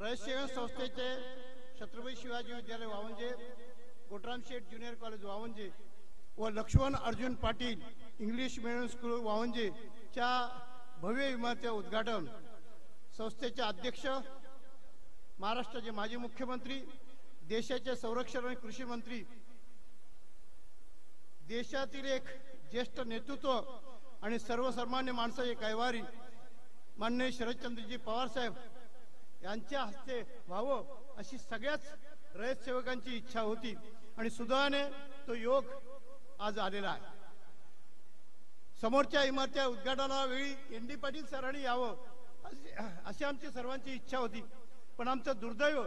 रयत संस्थेचे छत्रपती शिवाजी विद्यालय वावंजे, गोटराम शेठ junior college Vavanje व Laxman Arjun Patil English medium school Vavanje च्या भव्य इमारतीचे उद्घाटन संस्थेचे अध्यक्ष, महाराष्ट्राचे माजी मुख्यमंत्री, देशाचे संरक्षण आणि कृषी मंत्री, देशातील एक ज्येष्ठ नेतृत्व आणि सर्वसामान्य माणसाचे कैवारी माननीय शरदचंद्रजी पवार साहेब यांच्या हस्ते व्हावं अशी सगळ्याच रयत सेवकांची इच्छा होती आणि सुदैवाने तो योग आज आलेला आहे। समोरच्या इमारतीच्या उद्घाटनावेळी एनडी पाटील सरांनी यावं अशी आमची सर्वांची इच्छा होती, पण आमचं दुर्दैव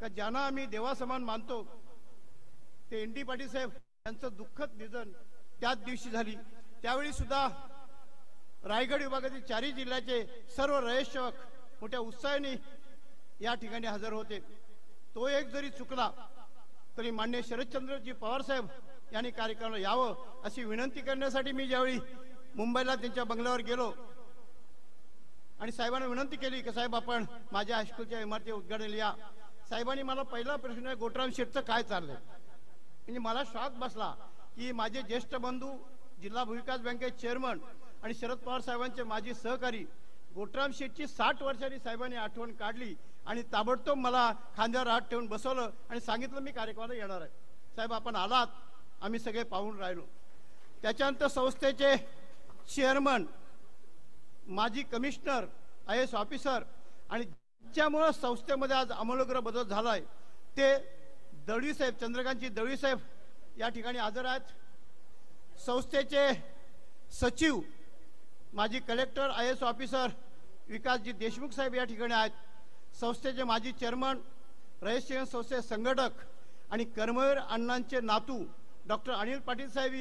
का ज्यांना आम्ही देवासमान मानतो ते एनडी पाटील साहेब यांचं दुःखद निधन त्याच दिवशी झाली। त्यावेळी सुद्धा रायगड विभागातील 4 जिल्ह्याचे सर्व रयत सेवक मोठ्या उत्साहाने या ठिकाणी हजर होते। तो एक जरी चुकला तरी माननीय शरदचंद्रजी पवार साहेब यांनी कार्यक्रमाला यावं अशी विनंती करण्यासाठी मी ज्यावेळी मुंबईला त्यांच्या बंगल्यावर गेलो आणि साहेबांना विनंती केली की साहेब आपण माझ्या हायस्कूलच्या इमारती उद्घाटन या। साहेबांनी मला पहिला प्रश्न गोटराम शेठचं काय चाललंय, म्हणजे मला शॉक बसला की माझे ज्येष्ठ बंधू जिल्हा भूविकास बँकेचे चेअरमन आणि शरद पवार साहेबांचे माजी सहकारी गोटराम शेठची 60 वर्षांनी साहेबांनी आठवण काढली आणि ताबडतोब मला खांद्यावर हात ठेवून बसवलं आणि सांगितलं मी कार्यक्रमाला येणार आहे। साहेब आपण आलात, आम्ही सगळे पाहून राहिलो। त्याच्यानंतर संस्थेचे चेअरमन, माजी कमिशनर, IAS ऑफिसर आणि ज्यामुळे संस्थेमध्ये आज आमूलाग्र बदल झालाय ते दळवी साहेब, चंद्रकांतजी दळवी साहेब या ठिकाणी हजर आहेत। संस्थेचे सचिव, माजी कलेक्टर, IAS ऑफिसर विकासजी देशमुख साहेब या ठिकाणी आहेत। संस्थेचे माजी चेअरमन, रयत सेवक संस्थेचे संघटक आणि कर्मवीर अण्णांचे नातू डॉक्टर अनिल पाटील साहेब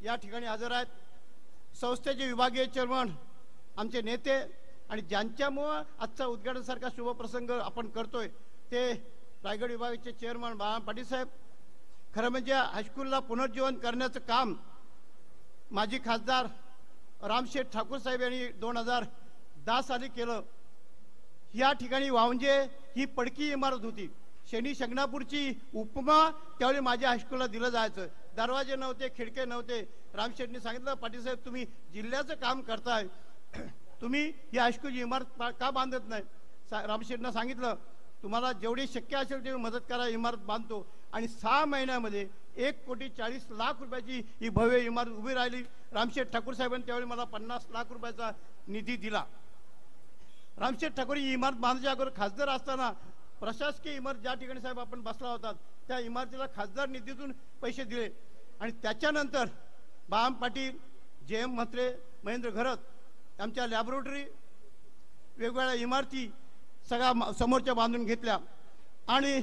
या ठिकाणी हजर आहेत। संस्थेचे विभागीय चेअरमन आमचे नेते आणि ज्यांच्यामुळे आजचा उद्घाटनासारखा शुभप्रसंग आपण करतोय ते रायगड विभागाचे चेअरमन बाळासाहेब पाटील साहेब। खरं म्हणजे हायस्कूलला पुनर्जीवन करण्याचं काम माजी खासदार रामशेठ ठाकूर साहेब यांनी 2010 साली केलं। या ठिकाणी वावंजे ही पडकी इमारत होती, शनी शिंगणापूरची उपमा त्यावेळी माझ्या हायस्कूलला दिलं जायचं, दरवाजे नव्हते, खिडके नव्हते। रामशेठनी सांगितलं पाटील साहेब तुम्ही जिल्ह्याचं काम करताय, तुम्ही या हायस्कूलची इमारत का बांधत नाही? रामशेठनं सांगितलं तुम्हाला जेवढी शक्य असेल तेवढी मदत करा, इमारत बांधतो। आणि 6 महिन्यामध्ये 1,40,00,000 रुपयाची ही भव्य इमारत उभी राहिली। रामशेठ ठाकूर साहेबांनी त्यावेळी मला 50 लाख रुपयाचा निधी दिला। रामशेठ ठाकूर ही इमारत बांधण्याच्या अगोदर खासदार असताना प्रशासकीय इमारत ज्या ठिकाणी साहेब आपण बसला होता त्या इमारतीला खासदार निधीतून पैसे दिले आणि त्याच्यानंतर बाळासाहेब पाटील, JM म्हात्रे, महेंद्र घरत आमच्या लॅबोरेटरी, वेगवेगळ्या इमारती सगळ्या समोरच्या बांधून घेतल्या आणि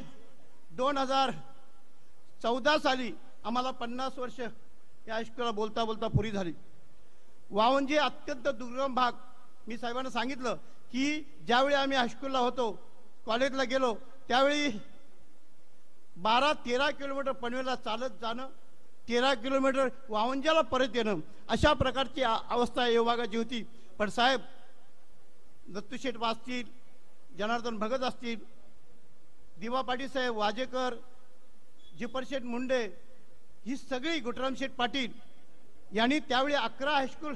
2014 साली आम्हाला 50 वर्ष या हायस्कूलला बोलता बोलता पुरी झाली। वावंजे अत्यंत दुर्गम भाग, मी साहेबांना सांगितलं की ज्यावेळी आम्ही हायस्कूलला होतो, कॉलेजला गेलो त्यावेळी 12-13 किलोमीटर पनवेलला चालत जाणं, 13 किलोमीटर वावंजाला परत येणं, अशा प्रकारची अवस्था या विभागाची होती। पण साहेब दत्तूशेठ असतील, जनार्दन भगत असतील, दिवा पाटील साहेब, वाजेकर, जिपरशेठ मुंडे, ही सगळी गोटराम शेठ पाटील यांनी त्यावेळी 11 हायस्कूल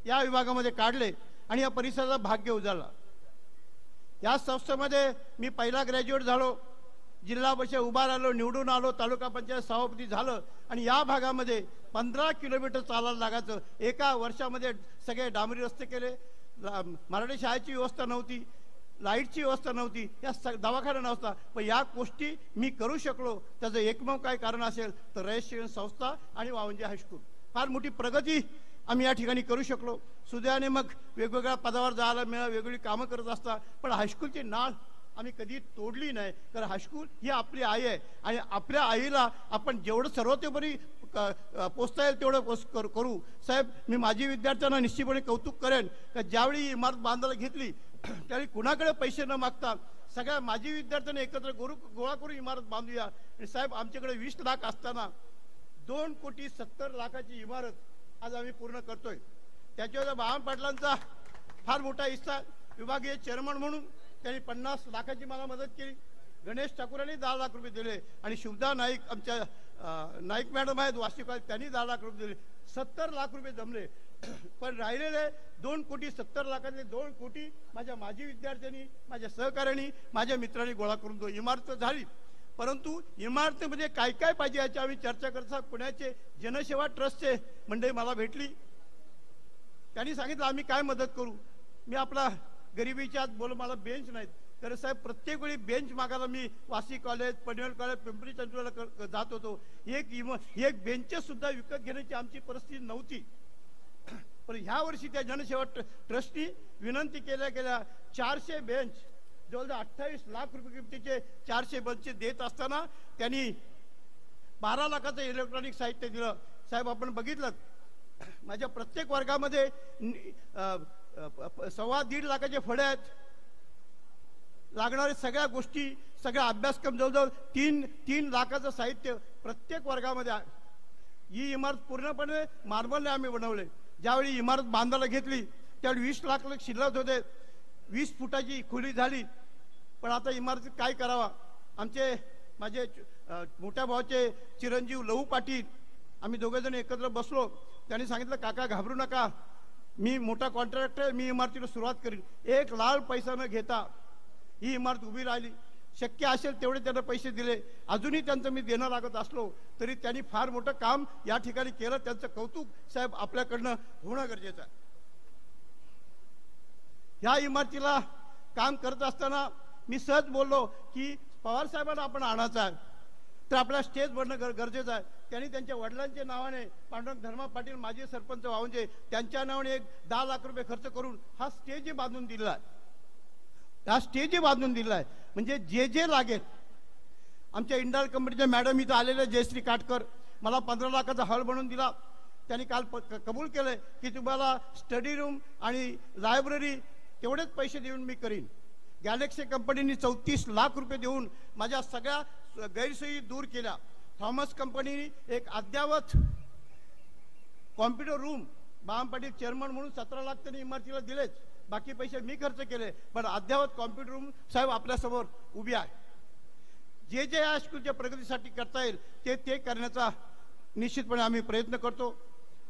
या विभागामध्ये काढले आणि या परिसराचा भाग्य उजाळला। या संस्थेमध्ये मी पहिला ग्रॅज्युएट झालो, जिल्हा परिषद उभा राहिलो, निवडून आलो, तालुका पंचायत सभापती झालं आणि या भागामध्ये 15 किलोमीटर चालायला लागायचं। एका वर्षामध्ये सगळे डांबरी रस्ते केले, मराठी शाळेची व्यवस्था नव्हती, लाईटची व्यवस्था नव्हती, या दवाखाना नव्हता, पण या गोष्टी मी करू शकलो त्याचं एकमेव काय कारण असेल तर रयत सेवक संस्था आणि वावंजे हायस्कूल। फार मोठी प्रगती आम्ही या ठिकाणी करू शकलो। सुदैवाने मग वेगवेगळ्या पदावर जायला मिळालं, वेगवेगळी कामं करत असता, पण हायस्कूलची नाळ आम्ही कधी तोडली नाही, कारण हायस्कूल ही आपली आई आहे आणि आपल्या आईला आपण जेवढं सर्वतोपरी पोचता येईल तेवढं करू। साहेब मी माझी विद्यार्थ्यांना निश्चितपणे कौतुक करेन का ज्यावेळी इमारत बांधायला घेतली त्यावेळी कुणाकडे पैसे न मागता सगळ्या माजी विद्यार्थ्यांनी एकत्र गोळा करून इमारत बांधूया। आणि साहेब आमच्याकडे 20 लाख असताना 2,70,00,000ची इमारत आज आम्ही पूर्ण करतोय। त्याच्यावर बाळासाहेब पाटलांचा फार मोठा हिस्सा, विभागीय चेअरमन म्हणून त्यांनी 50 लाखाची मला मदत केली. गणेश ठाकूरांनी 10 लाख रुपये दिले आणि शुभदा नाईक आमच्या नाईक मॅडम आहेत वार्षिक, त्यांनी 10 लाख रुपये दिले. 70 लाख रुपये जमले. पण राहिलेले 2,70,00,000 2 कोटी माझ्या माजी विद्यार्थ्यांनी, माझ्या सहकाऱ्यांनी, माझ्या मित्रांनी गोळा करून तो इमारत झाली. परंतु इमारतीमध्ये काय काय पाहिजे याची आम्ही चर्चा करता पुण्याचे जनसेवा ट्रस्टचे मंडळी मला भेटली. त्यांनी सांगितलं आम्ही काय मदत करू. मी आपला गरिबीच्या बोल, मला बेंच नाहीत. तर साहेब प्रत्येक वेळी बेंच मागायला मी वाशी कॉलेज, पनवेल कॉलेज, पिंपरी चिंचवडला जात होतो. एक बेंचेस सुद्धा विकत घेण्याची आमची परिस्थिती नव्हती. पण ह्या वर्षी त्या जनसेवा ट्रस्टनी विनंती केल्या 400 बेंच, जवळजवळ 28 लाख रुपये किमतीचे 400 बेंच देत असताना त्यांनी 12 लाखाचं इलेक्ट्रॉनिक साहित्य दिलं. साहेब आपण बघितलं माझ्या प्रत्येक वर्गामध्ये 1.25 लाखाचे फळे आहेत. लागणारे सगळ्या गोष्टी, सगळा अभ्यासक्रम, जवळजवळ 3 लाखाचं साहित्य प्रत्येक वर्गामध्ये आहे. ही इमारत पूर्णपणे मार्बलने आम्ही बनवले. ज्यावेळी इमारत बांधायला घेतली त्यावेळी 20 लाख शिल्लक होते. 20 फुटाची खोली झाली. पण आता इमारतीत काय करावा. माझे मोठ्या भावाचे चिरंजीव लहू पाटील, आम्ही दोघेजण एकत्र बसलो. त्यांनी सांगितलं काका घाबरू नका, मी मोठा कॉन्ट्रॅक्टर आहे, मी इमारतीला सुरुवात करीन. 1 लाख पैसा न घेता ही इमारत उभी राहिली. शक्य असेल तेवढे त्यांना पैसे दिले. अजूनही त्यांचं मी देणं लागत असलो तरी त्यांनी फार मोठं काम या ठिकाणी केलं. त्यांचं कौतुक साहेब आपल्याकडनं होणं गरजेचं आहे. ह्या इमारतीला काम करत असताना मी सहज बोललो की पवार साहेबांना आपण आणायचं आहे तर आपल्याला स्टेज बनणं गरजेचं आहे. त्यांनी त्यांच्या वडिलांच्या नावाने पांडुरंग धर्मा पाटील माजी सरपंच वावंजे त्यांच्या नावाने 10 लाख रुपये खर्च करून हा स्टेज बांधून दिला आहे. हा स्टेज बांधून दिला आहे. म्हणजे जे लागेल. आमच्या इंडाल कंपनीच्या मॅडम इथं आलेले जयश्री काटकर मला 15 लाखाचा हॉल बनवून दिला. त्यांनी काल कबूल केलंय की तुम्हाला स्टडी रूम आणि लायब्ररी तेवढेच पैसे देऊन मी करीन. गॅलेक्सी कंपनीने 34 लाख रुपये देऊन माझ्या सगळ्या गैरसोयी दूर केल्या. थॉमस कंपनीने एक अद्यावत computer room, Bam Patil chairman म्हणून 17 लाख त्यांनी इमारतीला दिलेच. बाकी पैसे मी खर्च केले. पण अद्यावत कॉम्प्युटर रूम साहेब आपल्यासमोर उभी आहे. जे या स्कूलच्या प्रगतीसाठी करता येईल ते करण्याचा निश्चितपणे आम्ही प्रयत्न करतो.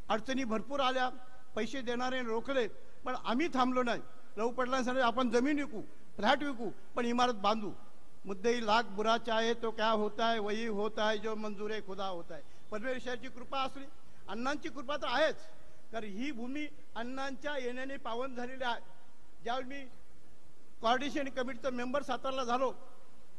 अडचणी भरपूर आल्या, पैसे देणारे रोखले, पण आम्ही थांबलो नाही. लहू पाटलांसाठी आपण जमीन विकू, फ्लॅट विकू, पण इमारत बांधू. मुद्दे लाख बुरा चाहे तो क्या होता है वही होता है जो मंजूर है खुदा होता है. परमेश्वराची कृपा असली, अण्णांची कृपा तर आहेच. कारण ही भूमी अण्णांच्या येण्याने पावन झालेली आहे. ज्यावेळी मी कोऑर्डिनेशन कमिटीचा मेंबर सातारला झालो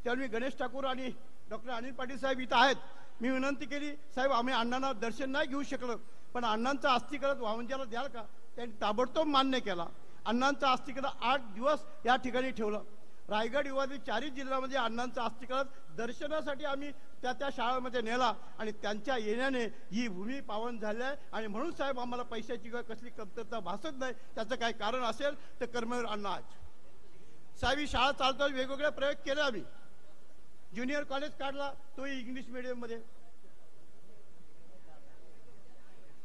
त्यावेळी मी गणेश ठाकूर आणि डॉक्टर अनिल पाटील साहेब इथं आहेत. मी विनंती केली साहेब आम्ही अण्णांना दर्शन नाही घेऊ शकलो पण अण्णांचं अस्थिकरण वावंजाला द्याल का. त्यांनी ताबडतोब मान्य केला. अण्णांचं अस्थिकरण 8 दिवस या ठिकाणी ठेवलं. रायगड विभागातील 4 जिल्ह्यामध्ये अण्णांचं अस्थिकरण दर्शनासाठी आम्ही त्या शाळेमध्ये नेला आणि त्यांच्या येण्याने ही भूमी पावन झाली आहे. आणि म्हणून साहेब आम्हाला पैशाची कसली कमतरता भासत नाही. त्याचं काय कारण असेल तर कर्मवीर अण्णा आहेत. साहेब ही शाळा चालतो वेगवेगळे प्रयोग केले. आम्ही ज्युनियर कॉलेज काढला, तोही इंग्लिश मीडियममध्ये.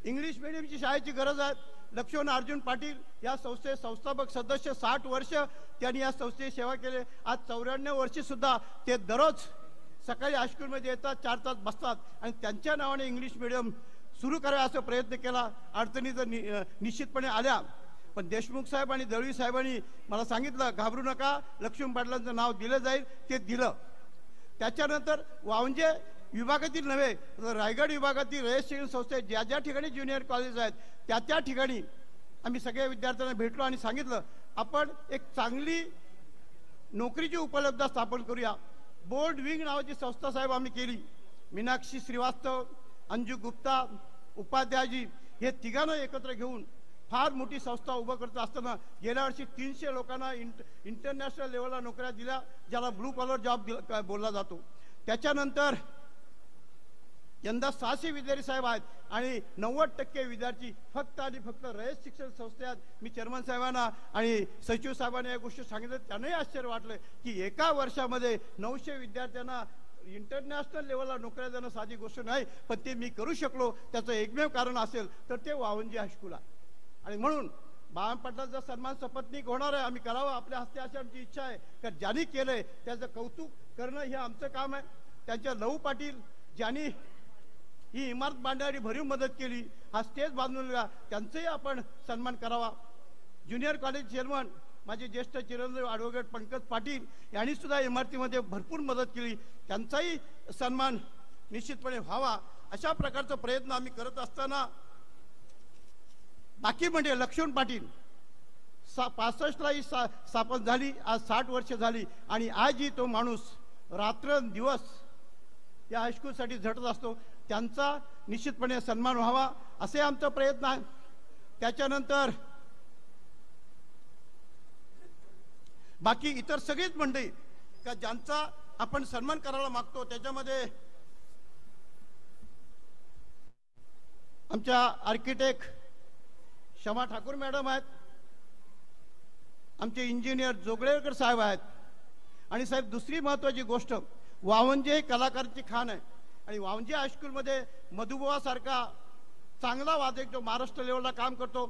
इंग्लिश मीडियमची शाळेची गरज आहे. लक्ष्मण अर्जुन पाटील या संस्थेचे संस्थापक सदस्य, 60 वर्ष त्यांनी या संस्थेची सेवा केली. आज 94 वर्षी सुद्धा ते दररोज सकाळी हायस्कूलमध्ये येतात, 4 तास बसतात आणि त्यांच्या नावाने इंग्लिश मीडियम सुरू करावा असा प्रयत्न केला. अडचणी तर निश्चितपणे आल्या. पण देशमुख साहेब आणि दळवी साहेबांनी मला सांगितलं घाबरू नका, लक्ष्मण पाटलांचं नाव दिलं जाईल. ते दिलं. त्याच्यानंतर वावंजे विभागातील नव्हे तर रायगड विभागातील रयत शिक्षण संस्थेत ज्या ठिकाणी ज्युनियर कॉलेज आहेत त्या ठिकाणी आम्ही सगळ्या विद्यार्थ्यांना भेटलो आणि सांगितलं आपण एक चांगली नोकरीची उपलब्धता स्थापन करूया. बोर्ड विंग नावाची संस्था साहेब आम्ही केली. मीनाक्षी श्रीवास्तव, अंजू गुप्ता, उपाध्यायजी हे तिघांना एकत्र घेऊन फार मोठी संस्था उभं करत असताना गेल्या वर्षी 300 लोकांना इंटरनॅशनल लेवलला नोकऱ्या दिल्या, ज्याला ब्लू कॉलर जॉब बोलला जातो. त्याच्यानंतर यंदा 600 विद्यार्थी साहेब आहेत आणि 90% विद्यार्थी फक्त आणि फक्त रयत शिक्षण संस्थेत. मी चेअरमन साहेबांना आणि सचिव साहेबांना या गोष्टी सांगितलं. त्यांनाही आश्चर्य वाटलं की एका वर्षामध्ये 900 विद्यार्थ्यांना इंटरनॅशनल लेवलला नोकऱ्या देणं साधी गोष्ट नाही. पण ते मी करू शकलो त्याचं एकमेव कारण असेल तर ते वावंजे हायस्कूल आहे. आणि म्हणून बाळासाहेब पाटलांचा सन्मान सपत्नीक होणार आहे, आम्ही करावं, आपल्या हस्ते अशी आमची इच्छा आहे. कारण ज्यांनी केलंय त्याचं कौतुक करणं हे आमचं काम आहे. त्यांच्या लहू पाटील ज्यांनी ही इमारत बांधण्यासाठी भरीव मदत केली, हा स्टेज बांधून दिला, त्यांचाही आपण सन्मान करावा. ज्युनियर कॉलेज चेअरमन माझे ज्येष्ठ चिरंजीव ॲडव्होकेट पंकज पाटील यांनी सुद्धा इमारतीमध्ये भरपूर मदत केली, त्यांचाही सन्मान निश्चितपणे व्हावा. अशा प्रकारचा प्रयत्न आम्ही करत असताना बाकी म्हणजे लक्ष्मण पाटील 65ला ही स्थापन झाली, आज 60 वर्ष झाली आणि आजही तो माणूस रात्रंदिवस या हायस्कूलसाठी झटत असतो. त्यांचा निश्चितपणे सन्मान व्हावा असे आमचा प्रयत्न आहे. त्याच्यानंतर बाकी इतर सगळीच मंडळी का ज्यांचा आपण सन्मान करायला मागतो, त्याच्यामध्ये आमच्या आर्किटेक्ट शमा ठाकूर मॅडम आहेत, आमचे इंजिनियर जोगळेकर साहेब आहेत. आणि साहेब दुसरी महत्त्वाची गोष्ट, वावंजे हे कलाकारांची खाण आहे आणि वावंजे हायस्कूलमध्ये मधुबुवा सारखा चांगला वादक जो महाराष्ट्र लेवलला काम करतो,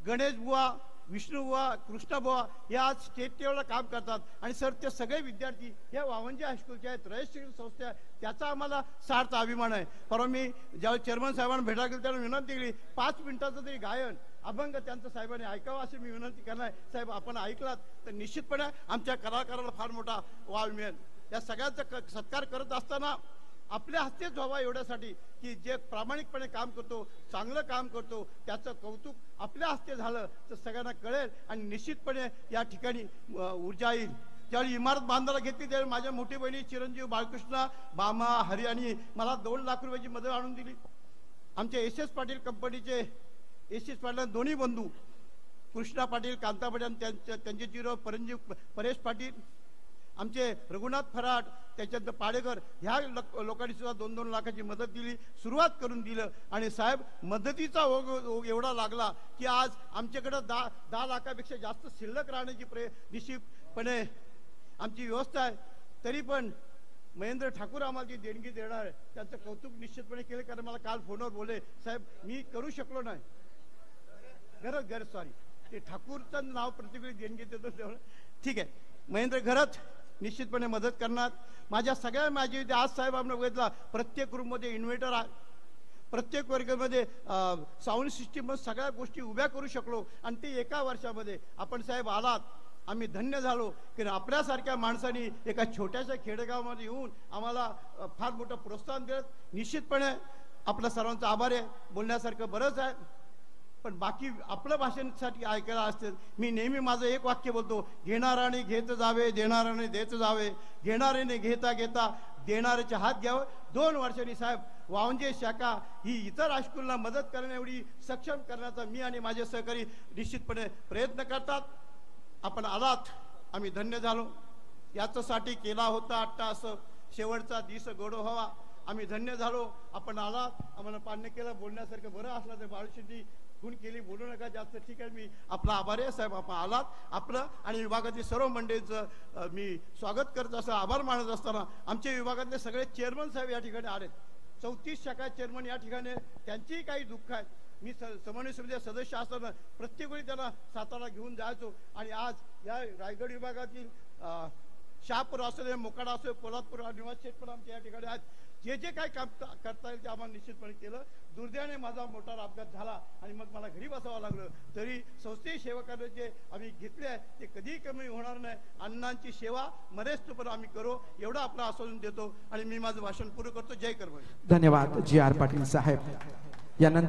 गणेश बुवा, विष्णुबुवा, कृष्णबुवा हे आज स्टेट लेवलला काम करतात. आणि सर ते सगळे विद्यार्थी हे वावंजे हायस्कूलचे आहेत, रजिस्ट्रेशन संस्था, त्याचा आम्हाला सार्थ अभिमान आहे. परवा मी ज्यावेळी चेअरमन साहेबांना भेटायला गेलो त्याला विनंती केली, 5 मिनिटाचं तरी गायन अभंग त्यांचं साहेबांनी ऐकावं अशी मी विनंती करणार. साहेब आपण ऐकलात तर निश्चितपणे आमच्या कलाकाराला फार मोठा वाव मिळेल. या सगळ्यांचा सत्कार करत असताना आपल्या हस्तेच व्हावा एवढ्यासाठी की जे प्रामाणिकपणे काम करतो, चांगलं काम करतो, त्याचं कौतुक आपल्या हस्ते झालं तर सगळ्यांना कळेल आणि निश्चितपणे या ठिकाणी ऊर्जा येईल. ज्यावेळी इमारत बांधायला घेतली त्यावेळी माझ्या मोठी बहिणी चिरंजीव बाळकृष्ण बामा हरी यांनी मला 2 लाख रुपयाची मदत आणून दिली. आमचे एस पाटील कंपनीचे एस पाटील दोन्ही बंधू कृष्णा पाटील, कांता पाटील, त्यांचे चिरो परेश पाटील, आमचे रघुनाथ फराट, त्याच्यानंतर पाडेकर, ह्या लोकांनी सुद्धा 2-2 लाखाची मदत दिली, सुरुवात करून दिलं. आणि साहेब मदतीचा ओघ एवढा लागला की आज आमच्याकडे 10 लाखापेक्षा जास्त शिल्लक राहण्याची निश्चितपणे आमची व्यवस्था आहे. तरी पण महेंद्र ठाकूर आम्हाला जी देणगी देणार आहे त्याचं कौतुक निश्चितपणे केलं. कारण मला काल फोनवर बोलले, साहेब मी करू शकलो नाही, सॉरी ते ठाकूरचं नाव प्रत्येक देणगी देतो तेवढं ठीक आहे. महेंद्र घरत निश्चितपणे मदत करणार. माझ्या सगळ्या माझी आज साहेब आपण बघितला प्रत्येक रूममध्ये इन्व्हर्टर आहे, प्रत्येक वर्गामध्ये साऊंड सिस्टीम, सगळ्या गोष्टी उभ्या करू शकलो आणि ते एका वर्षामध्ये. आपण साहेब आलात, आम्ही धन्य झालो की आपल्यासारख्या माणसांनी एका छोट्याशा खेडेगावामध्ये येऊन आम्हाला फार मोठं प्रोत्साहन देत. निश्चितपणे आपल्या सर्वांचा आभार आहे. बोलण्यासारखं बरंच आहे पण बाकी आपलं भाषणासाठी ऐकायला असते. मी नेहमी माझं एक वाक्य बोलतो, घेणाराने घेत जावे, देणाराने देत जावे, घेणाऱ्याने घेता घेता देणाऱ्याचे हात घ्यावे. 2 वर्षांनी साहेब वावंजे शाखा ही इतर हायस्कूलला मदत करण्या एवढी सक्षम करण्याचा मी आणि माझे सहकारी निश्चितपणे प्रयत्न करतात. आपण आलात, आम्ही धन्य झालो. याच्यासाठी केला होता अट्टाहास, शेवटचा दिवस गोड व्हावा. आम्ही धन्य झालो. आपण आलात, आम्हाला पाण्य केलं. बोलण्यासारखं बरं असलं तर बाळूशींनी खून केली, बोलू नका जास्त, ठीक आहे. मी आपला आभारी आहे साहेब, आपण आलात. आपलं आणि विभागातील सर्व मंडळींचं मी स्वागत करत असं आभार मानत असताना आमच्या विभागातले सगळे चेअरमन साहेब या ठिकाणी आलेत. 34 शाखा चेअरमन या ठिकाणी, त्यांचीही काही दुःख आहेत. मी समन्वय समितीचे सदस्य असताना प्रत्येक वेळी त्यांना सातारा घेऊन जायचो आणि आज या रायगड विभागातील शहापूर असो, मोकाडा असो, पोलादपूर निवासी शेठ पण आमच्या या ठिकाणी आहेत. जे जे काही काम करता येईल ते आम्हाला निश्चितपणे केलं. दुर्दैवाने माझा मोठा अपघात झाला आणि मग मला घरी बसावं लागलं. तरी संस्थेची सेवा करण्याचे आम्ही घेतले आहे ते कधीही कमी होणार नाही. अण्णांची सेवा मरेस्तोपर्यंत आम्ही करू एवढं आपलं आश्वासन देतो आणि मी माझं भाषण पूर्ण करतो. जय कर्मवीर. धन्यवाद जी आर पाटील साहेब. यानंतर